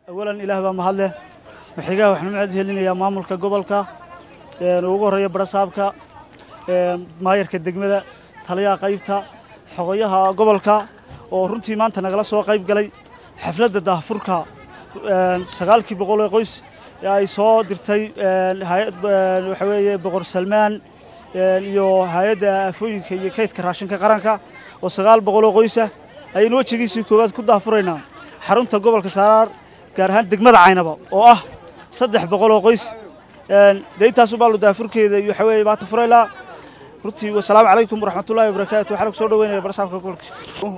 أولاً إله بمهله وحجاه وإحنا نعده لنا يا مامور كقبلك وجوه ريا برسابك ما يركض دقمة تليا قيبتها حقيها قبلك ورنتي ما أنت نجلس وقيب قلي حفلة الدهفرك سجالك بقول قيس يا إسحاق درتي هاي وحوي بقول سلمان يو هاي فوي كيت كراشن كقرنك وسجال بقول قيسه أي نوع شيء سيكون كده دهفرنا حرمت قبلك سعر كارهان دقمة عينبا صدح بقول قيس ديتا سبالو دافرك يحوي بعد فريلا رتي والسلام عليكم ورحمة الله وبركاته وحرك سود وين برسامك كلك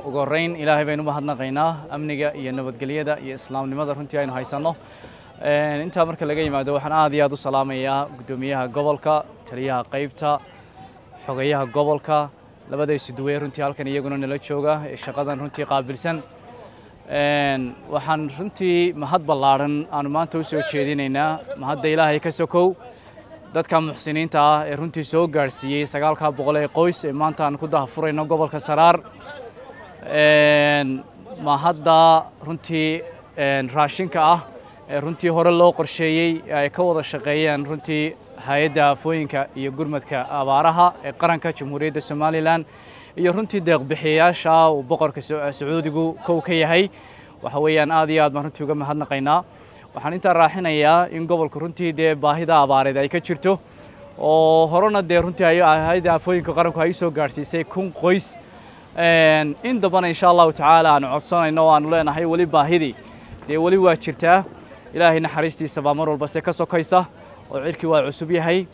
وقرين إلهي بينو مهدنا قينا أمنية ينبت قليدا يسلام لماذا رنتي أنا هايسانه أنت أمرك لقي ما دو حنا هذه هذا السلام يا قدوميها قبلك تريها قيبتا حقيها قبلك لبدا يسدوي رنتي هالكن يجونا نلتشوجا الشقادن رنتي قابلسن waxaan runtii mahad ballaaran aan maanta u soo jeedinaynaa mahadda Ilaahay ka sokow dadka muxsiniinta ah ee runtii soo gaarsiiyay 900 qoys ee maanta aan ku daahfurayno gobolka Saraar mahadda runtii raashinka ah ee runtii hore loo qorsheeyay ay ka wada shaqeeyeen runtii hay'adda afooyinka iyo gurmadka abaaraha ee qaranka Jamhuuriyadda Somaliland iyo runtii deeq bixiyaasha oo boqorka Sacuudigu kow ka yahay waxa weeyaan aad iyo aad ma runtii uga mahadnaqaynaa waxaan inta raaxinayaa in gobolka runtii de baahida abaareed ay ka jirto oo horena de runtii ay hay'adda afooyinka qaranku ay soo gaarsiisay 1,000 qoys in dabana insha Allah ta'ala aan codsanayno aan leenahay wali baahidi de wali waa jirtaa Ilaahay naxariistiisa baa mar walba se ka sokaysa oo cirki waa cusub yahay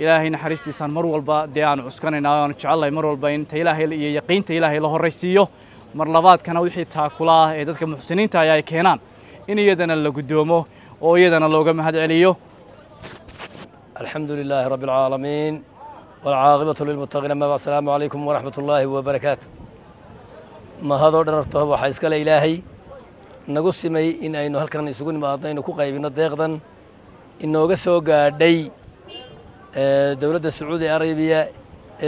ilaahay naxariistiisaan mar walba dee aan cuskanaynaa aan jecelahay mar walba in ta ilaahay iyo yaqiinta ilaahay la horraysiiyo mar labaadkana wixii taakula ah ee dadka muxsiniinta ay keenaan in iyadana la gudoomo oo iyadana looga mahad celiyo. alxamdulilaahi rabbil caalamiin والعاقبة للمتقين. أما السلام عليكم ورحمة الله وبركاته. ما هذا درته وحيس كلا إلهي نقص مي إن أينه هالكرن يسوون ما أعطينا كوقي بنا دقيقا إنه قصوا قاعدي دولة السعودية العربية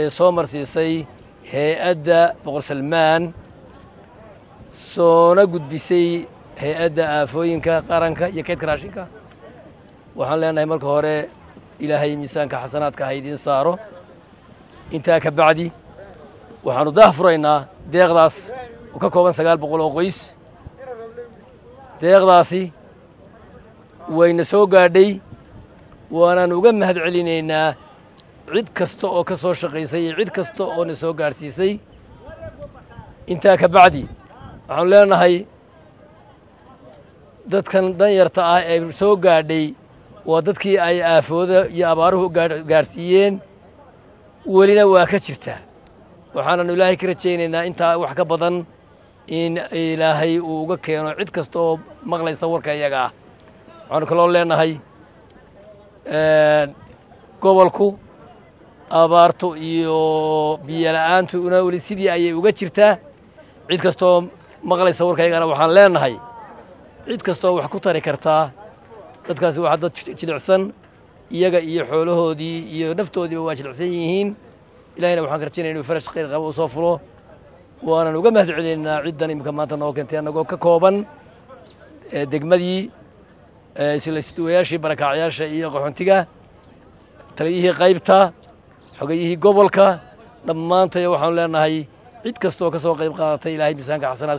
صومر سيسي هيئة بقر سلمان صونا قدسي هيئة آفوينكا قارنكا يكيد كراشينكا وحن لنا ملك هوري إلهي ميسانك حسناتك هيدين صاروا intaa ka bacdi waxaanu daahfuraynaa deeqdaas oo ka kooban 900 oo qoys. deeqdaasi wayna soo gaadhay waanaan uga mahad celinaynaa cid kasta oo ka soo shaqaysay iyo cid kasta oo na soo gaarsiisay. intaa ka bacdi waxaanu leenahay dadkan danyarta ah ee soo gaadhay waa dadkii ay aafooda iyo abaaruhu gaarsiiyeen ولنا واكتشرته وحنا إلهي كرتشيننا أنت وحكي بدن إن إلهي وجكينا عد كستو مغلى يصور كيجا عن كل الله لنا هاي قبلكو أبارتو يو بيلانتو أنا ولسيدي أي وجكشرته عد كستو مغلى يصور كيجا وحنا لنا هاي عد كستو وحكو تركرته تذكر واحد تدعسن iyaga iyo xoolahoodii iyo naftoodiiba waa jilcsan yihiin. ilaahayna waxaan ka rajaynaynaa inuu farash khayr qabo soo fulo waanan uga mahad celinaynaa ciddan imika maanta noo keentay annagoo ka kooban degmadii isla istuwayaashii barakacyaasha iyo qaxoontiga taliyihii qaybta xogayihii gobolka dhammaantay waxaanu leenahay cid kastoo ka soo qayb qaadatay ilaahay miisaanka xasanaadka